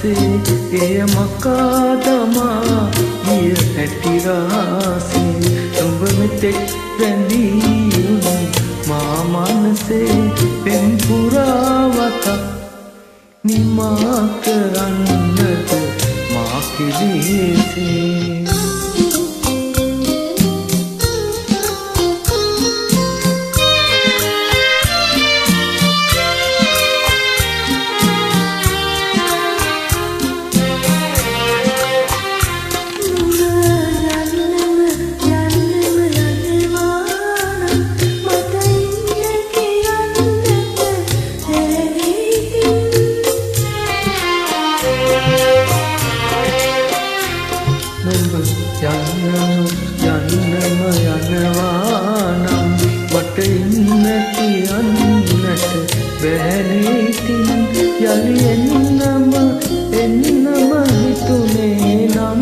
මනසේ එය මකා දමා ගිය හැටි රහසේ ඔබ මෙතෙක් රැඳී මා මනසේ පෙම් පුරාවතක් නිමා කරන්නට මා කිරිසේ යන්නම යනවානම් මට ඉන්න කියන්නට බැහැ ඉතින් යලි එන්නම හිතුනේ නම්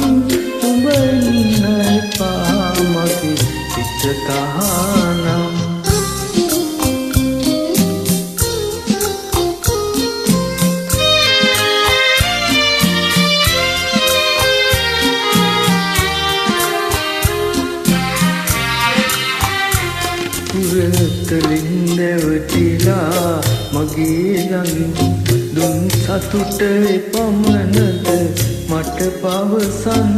උඹ ඉන්න එපා මගේ සිත තහනම් පුරතලින් නැවතිලා මගේ ළඟින් දුන් සතුට පමණද මට පවසන්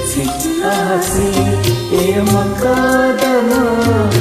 සිත අහසේ එය මකා දමා